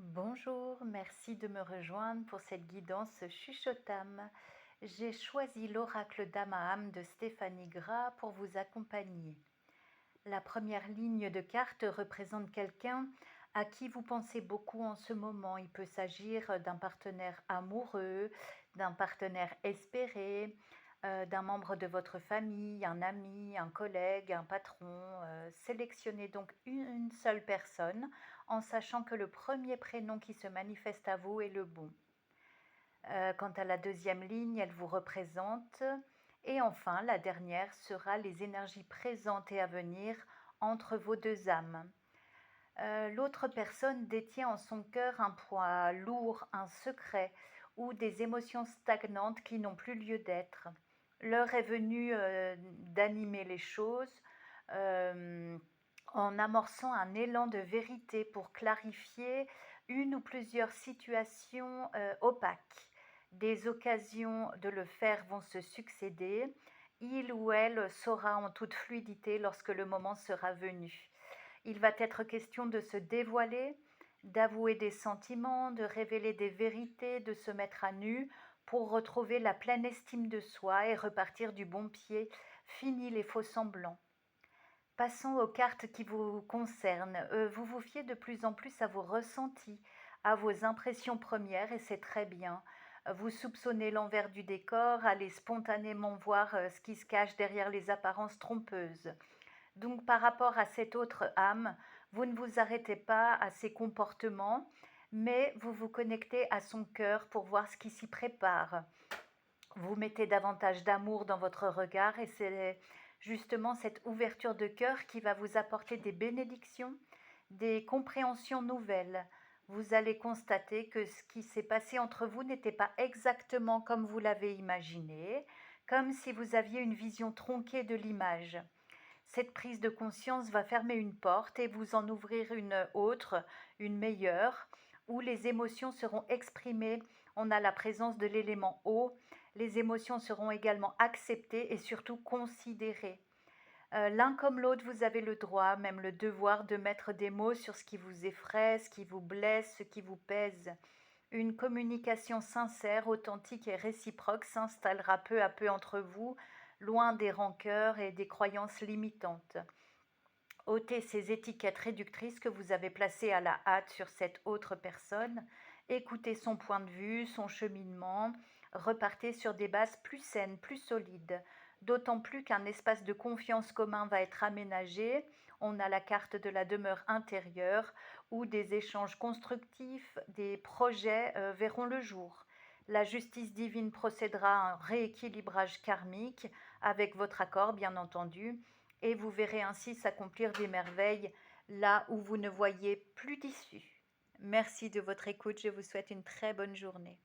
Bonjour, merci de me rejoindre pour cette guidance chuchotam. J'ai choisi l'oracle d'Amaham de Stéphanie Gras pour vous accompagner. La première ligne de carte représente quelqu'un à qui vous pensez beaucoup en ce moment. Il peut s'agir d'un partenaire amoureux, d'un partenaire espéré, d'un membre de votre famille, un ami, un collègue, un patron. Sélectionnez donc une seule personne en sachant que le premier prénom qui se manifeste à vous est le bon. Quant à la deuxième ligne, elle vous représente. Et enfin, la dernière sera les énergies présentes et à venir entre vos deux âmes. L'autre personne détient en son cœur un poids lourd, un secret ou des émotions stagnantes qui n'ont plus lieu d'être. L'heure est venue d'animer les choses en amorçant un élan de vérité pour clarifier une ou plusieurs situations opaques. Des occasions de le faire vont se succéder. Il ou elle saura en toute fluidité lorsque le moment sera venu. Il va être question de se dévoiler, d'avouer des sentiments, de révéler des vérités, de se mettre à nu pour retrouver la pleine estime de soi et repartir du bon pied. Fini les faux semblants. Passons aux cartes qui vous concernent. Vous vous fiez de plus en plus à vos ressentis, à vos impressions premières et c'est très bien. Vous soupçonnez l'envers du décor, allez spontanément voir ce qui se cache derrière les apparences trompeuses. Donc par rapport à cette autre âme, vous ne vous arrêtez pas à ses comportements, mais vous vous connectez à son cœur pour voir ce qui s'y prépare. Vous mettez davantage d'amour dans votre regard et c'est justement cette ouverture de cœur qui va vous apporter des bénédictions, des compréhensions nouvelles. Vous allez constater que ce qui s'est passé entre vous n'était pas exactement comme vous l'avez imaginé, comme si vous aviez une vision tronquée de l'image. Cette prise de conscience va fermer une porte et vous en ouvrir une autre, une meilleure, où les émotions seront exprimées. On a la présence de l'élément eau. Les émotions seront également acceptées et surtout considérées. L'un comme l'autre, vous avez le droit, même le devoir de mettre des mots sur ce qui vous effraie, ce qui vous blesse, ce qui vous pèse. Une communication sincère, authentique et réciproque s'installera peu à peu entre vous, loin des rancœurs et des croyances limitantes. Ôtez ces étiquettes réductrices que vous avez placées à la hâte sur cette autre personne. Écoutez son point de vue, son cheminement. Repartez sur des bases plus saines, plus solides. D'autant plus qu'un espace de confiance commun va être aménagé. On a la carte de la demeure intérieure où des échanges constructifs, des projets verront le jour. La justice divine procédera à un rééquilibrage karmique avec votre accord, bien entendu, et vous verrez ainsi s'accomplir des merveilles là où vous ne voyez plus d'issue. Merci de votre écoute, je vous souhaite une très bonne journée.